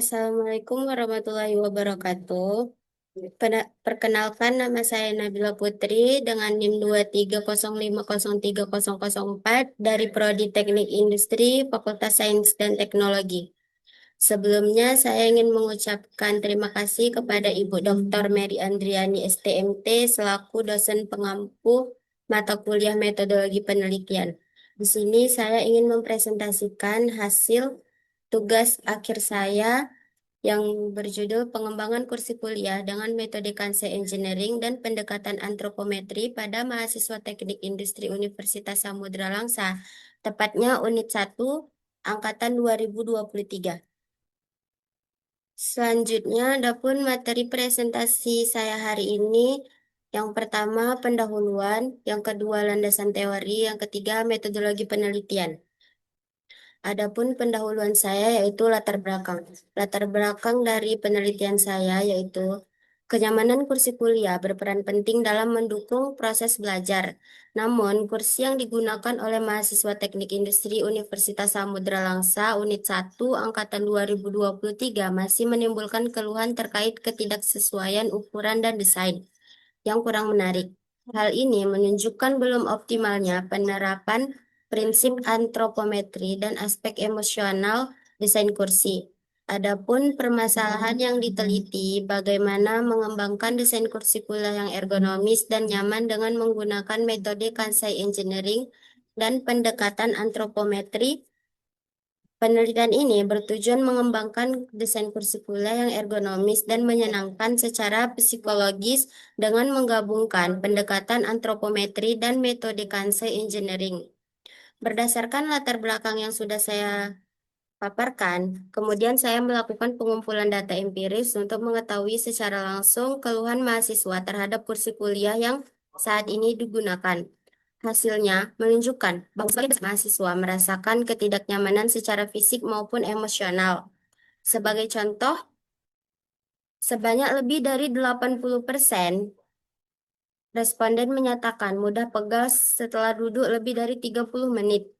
Assalamualaikum warahmatullahi wabarakatuh. Perkenalkan, nama saya Nabila Putri dengan NIM 230503004 dari Prodi Teknik Industri Fakultas Sains dan Teknologi. Sebelumnya, saya ingin mengucapkan terima kasih kepada Ibu Dr. Mary Andriani STMT selaku dosen pengampu mata kuliah metodologi penelitian. Di sini saya ingin mempresentasikan hasil tugas akhir saya yang berjudul Pengembangan Kursi Kuliah dengan Metode Kansai Engineering dan Pendekatan Antropometri pada Mahasiswa Teknik Industri Universitas Samudra Langsa, tepatnya Unit 1, Angkatan 2023. Selanjutnya, adapun materi presentasi saya hari ini, yang pertama pendahuluan, yang kedua landasan teori, yang ketiga metodologi penelitian. Adapun pendahuluan saya yaitu latar belakang. Latar belakang dari penelitian saya yaitu kenyamanan kursi kuliah berperan penting dalam mendukung proses belajar. Namun, kursi yang digunakan oleh mahasiswa Teknik Industri Universitas Samudra Langsa Unit 1 Angkatan 2023 masih menimbulkan keluhan terkait ketidaksesuaian ukuran dan desain yang kurang menarik. Hal ini menunjukkan belum optimalnya penerapan prinsip antropometri dan aspek emosional desain kursi. Adapun permasalahan yang diteliti bagaimana mengembangkan desain kursi kuliah yang ergonomis dan nyaman dengan menggunakan metode Kansai Engineering dan pendekatan antropometri. Penelitian ini bertujuan mengembangkan desain kursi kuliah yang ergonomis dan menyenangkan secara psikologis dengan menggabungkan pendekatan antropometri dan metode Kansai Engineering. Berdasarkan latar belakang yang sudah saya paparkan, kemudian saya melakukan pengumpulan data empiris untuk mengetahui secara langsung keluhan mahasiswa terhadap kursi kuliah yang saat ini digunakan. Hasilnya menunjukkan bahwa sebagian mahasiswa merasakan ketidaknyamanan secara fisik maupun emosional. Sebagai contoh, sebanyak lebih dari 80% responden menyatakan mudah pegal setelah duduk lebih dari 30 menit.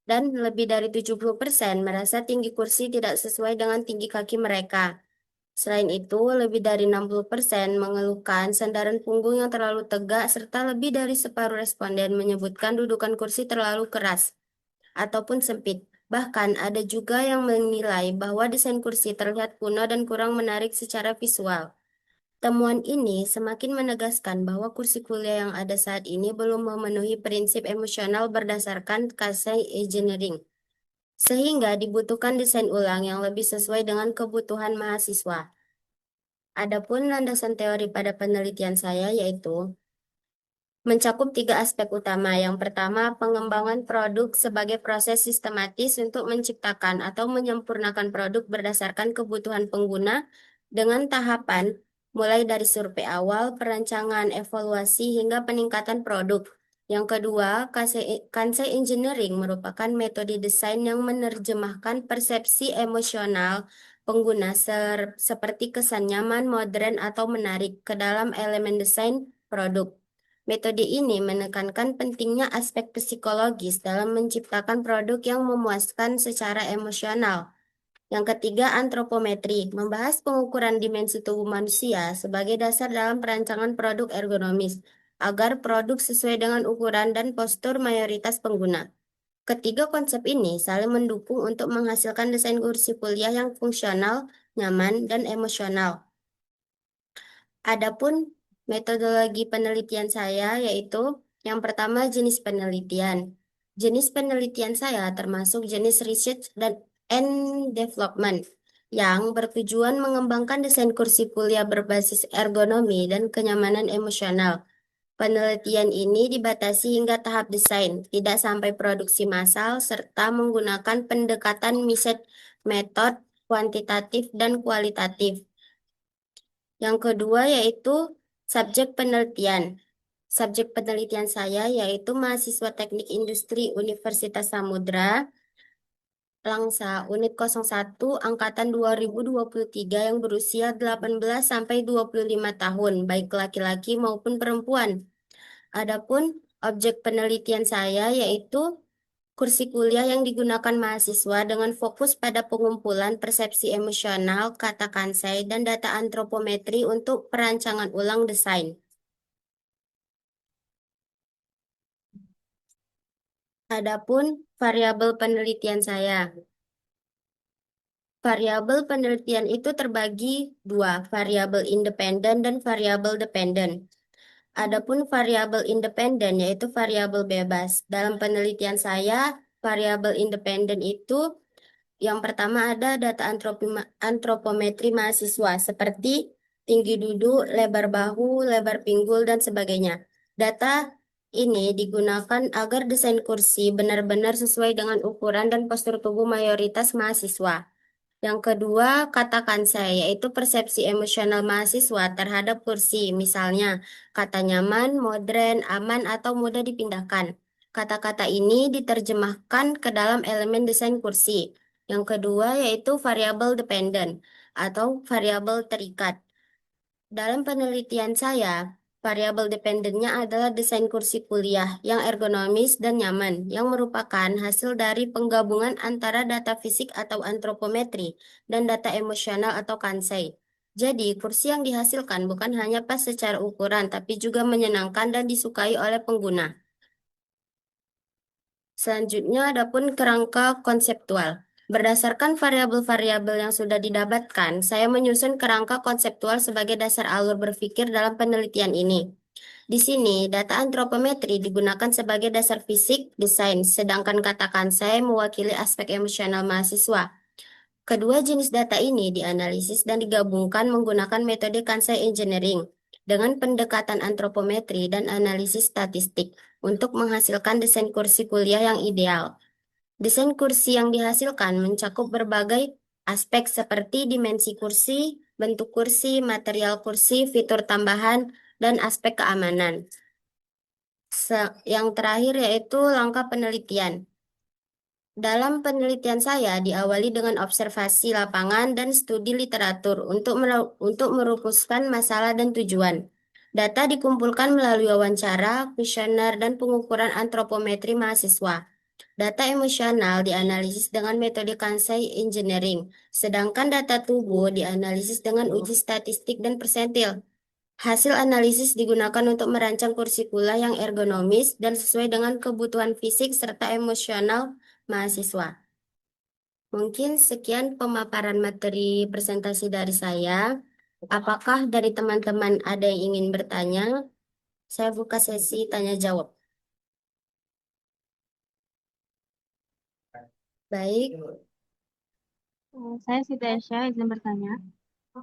Dan lebih dari 70% merasa tinggi kursi tidak sesuai dengan tinggi kaki mereka. Selain itu, lebih dari 60% mengeluhkan sandaran punggung yang terlalu tegak, serta lebih dari separuh responden menyebutkan dudukan kursi terlalu keras ataupun sempit. Bahkan ada juga yang menilai bahwa desain kursi terlihat kuno dan kurang menarik secara visual. Temuan ini semakin menegaskan bahwa kursi kuliah yang ada saat ini belum memenuhi prinsip emosional berdasarkan Kasai Engineering, sehingga dibutuhkan desain ulang yang lebih sesuai dengan kebutuhan mahasiswa. Adapun landasan teori pada penelitian saya yaitu mencakup tiga aspek utama. Yang pertama, pengembangan produk sebagai proses sistematis untuk menciptakan atau menyempurnakan produk berdasarkan kebutuhan pengguna dengan tahapan mulai dari survei awal, perancangan, evaluasi, hingga peningkatan produk. Yang kedua, Kansai Engineering merupakan metode desain yang menerjemahkan persepsi emosional pengguna seperti kesan nyaman, modern, atau menarik ke dalam elemen desain produk. Metode ini menekankan pentingnya aspek psikologis dalam menciptakan produk yang memuaskan secara emosional. Yang ketiga, antropometri, membahas pengukuran dimensi tubuh manusia sebagai dasar dalam perancangan produk ergonomis, agar produk sesuai dengan ukuran dan postur mayoritas pengguna. Ketiga konsep ini saling mendukung untuk menghasilkan desain kursi kuliah yang fungsional, nyaman, dan emosional. Adapun metodologi penelitian saya yaitu yang pertama jenis penelitian. Jenis penelitian saya termasuk jenis research dan and development yang bertujuan mengembangkan desain kursi kuliah berbasis ergonomi dan kenyamanan emosional. Penelitian ini dibatasi hingga tahap desain, tidak sampai produksi massal, serta menggunakan pendekatan metode kuantitatif dan kualitatif. Yang kedua yaitu subjek penelitian. Subjek penelitian saya yaitu mahasiswa Teknik Industri Universitas Samudra Langsa Unit 01 Angkatan 2023 yang berusia 18 sampai 25 tahun, baik laki-laki maupun perempuan. Adapun objek penelitian saya yaitu Kursi kuliah yang digunakan mahasiswa dengan fokus pada pengumpulan persepsi emosional, kata kansai, dan data antropometri untuk perancangan ulang desain. Adapun variabel penelitian saya. Variabel penelitian itu terbagi dua, variabel independen dan variabel dependen. Adapun variabel independen yaitu variabel bebas. Dalam penelitian saya, variabel independen itu yang pertama ada data antropometri mahasiswa seperti tinggi duduk, lebar bahu, lebar pinggul, dan sebagainya. Data ini digunakan agar desain kursi benar-benar sesuai dengan ukuran dan postur tubuh mayoritas mahasiswa. Yang kedua, katakan saya, yaitu persepsi emosional mahasiswa terhadap kursi, misalnya kata nyaman, modern, aman, atau mudah dipindahkan. Kata-kata ini diterjemahkan ke dalam elemen desain kursi. Yang kedua, yaitu variabel dependent atau variabel terikat. Dalam penelitian saya, variabel dependennya adalah desain kursi kuliah yang ergonomis dan nyaman, yang merupakan hasil dari penggabungan antara data fisik atau antropometri dan data emosional atau kansai. Jadi, kursi yang dihasilkan bukan hanya pas secara ukuran, tapi juga menyenangkan dan disukai oleh pengguna. Selanjutnya, adapun kerangka konseptual. Berdasarkan variabel-variabel yang sudah didapatkan, saya menyusun kerangka konseptual sebagai dasar alur berpikir dalam penelitian ini. Di sini, data antropometri digunakan sebagai dasar fisik desain, sedangkan katakan saya mewakili aspek emosional mahasiswa. Kedua jenis data ini dianalisis dan digabungkan menggunakan metode Kansai Engineering dengan pendekatan antropometri dan analisis statistik untuk menghasilkan desain kursi kuliah yang ideal. Desain kursi yang dihasilkan mencakup berbagai aspek seperti dimensi kursi, bentuk kursi, material kursi, fitur tambahan, dan aspek keamanan. Yang terakhir yaitu langkah penelitian. Dalam penelitian saya diawali dengan observasi lapangan dan studi literatur untuk merumuskan masalah dan tujuan. Data dikumpulkan melalui wawancara, kuesioner, dan pengukuran antropometri mahasiswa. Data emosional dianalisis dengan metode Kansai Engineering, sedangkan data tubuh dianalisis dengan uji statistik dan persentil. Hasil analisis digunakan untuk merancang kursi kuliah yang ergonomis dan sesuai dengan kebutuhan fisik serta emosional mahasiswa. Mungkin sekian pemaparan materi presentasi dari saya. Apakah dari teman-teman ada yang ingin bertanya? Saya buka sesi tanya jawab. Baik, Saya Siti Aisyah, izin bertanya.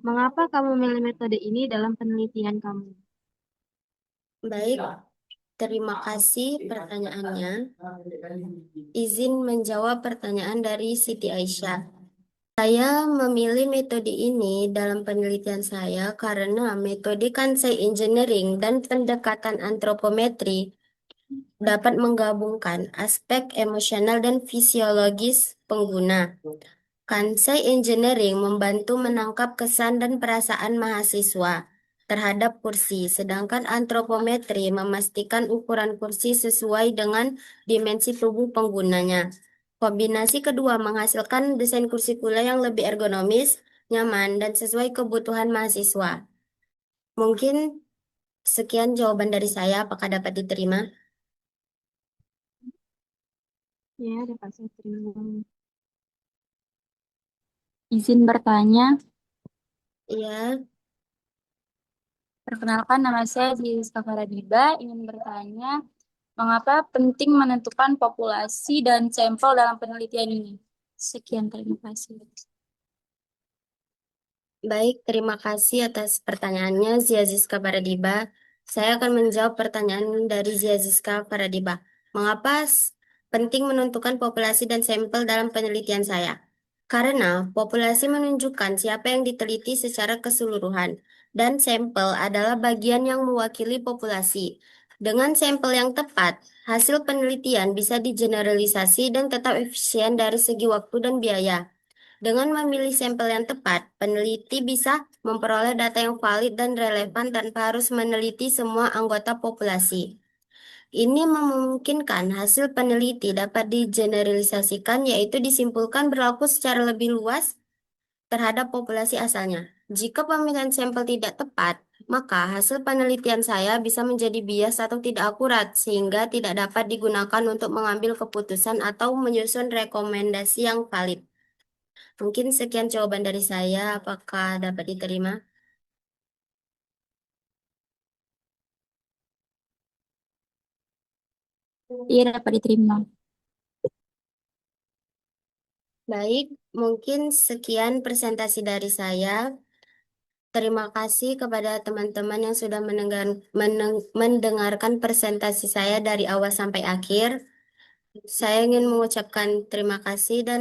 Mengapa kamu memilih metode ini dalam penelitian kamu? baik. Terima kasih pertanyaannya. Izin menjawab pertanyaan dari Siti Aisyah. Saya memilih metode ini dalam penelitian saya karena metode Kansai Engineering dan pendekatan antropometri dapat menggabungkan aspek emosional dan fisiologis pengguna. Kansai Engineering membantu menangkap kesan dan perasaan mahasiswa terhadap kursi, sedangkan antropometri memastikan ukuran kursi sesuai dengan dimensi tubuh penggunanya. Kombinasi kedua menghasilkan desain kursi kuliah yang lebih ergonomis, nyaman, dan sesuai kebutuhan mahasiswa. Mungkin sekian jawaban dari saya, apakah dapat diterima? Ya, dapat saya terima. Izin bertanya. Iya, Perkenalkan, nama saya Ziska Faradiba. Ingin bertanya, mengapa penting menentukan populasi dan sampel dalam penelitian ini? Sekian, terima kasih. baik, terima kasih atas pertanyaannya Ziaziska Paradiba. Saya akan menjawab pertanyaan dari Ziaziska Paradiba. Mengapa penting menentukan populasi dan sampel dalam penelitian saya? Karena populasi menunjukkan siapa yang diteliti secara keseluruhan, dan sampel adalah bagian yang mewakili populasi. Dengan sampel yang tepat, hasil penelitian bisa digeneralisasi dan tetap efisien dari segi waktu dan biaya. Dengan memilih sampel yang tepat, peneliti bisa memperoleh data yang valid dan relevan tanpa harus meneliti semua anggota populasi. Ini memungkinkan hasil peneliti dapat digeneralisasikan, yaitu disimpulkan berlaku secara lebih luas terhadap populasi asalnya. Jika pemilihan sampel tidak tepat, maka hasil penelitian saya bisa menjadi bias atau tidak akurat, sehingga tidak dapat digunakan untuk mengambil keputusan atau menyusun rekomendasi yang valid. Mungkin sekian jawaban dari saya. Apakah dapat diterima? Iya, dapat diterima. Baik, mungkin sekian presentasi dari saya. Terima kasih kepada teman-teman yang sudah mendengarkan presentasi saya dari awal sampai akhir. Saya ingin mengucapkan terima kasih dan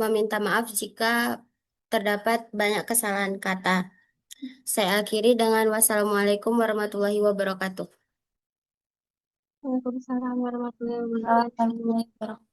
meminta maaf jika terdapat banyak kesalahan kata. Saya akhiri dengan wassalamualaikum warahmatullahi wabarakatuh. Waalaikumsalam warahmatullahi wabarakatuh.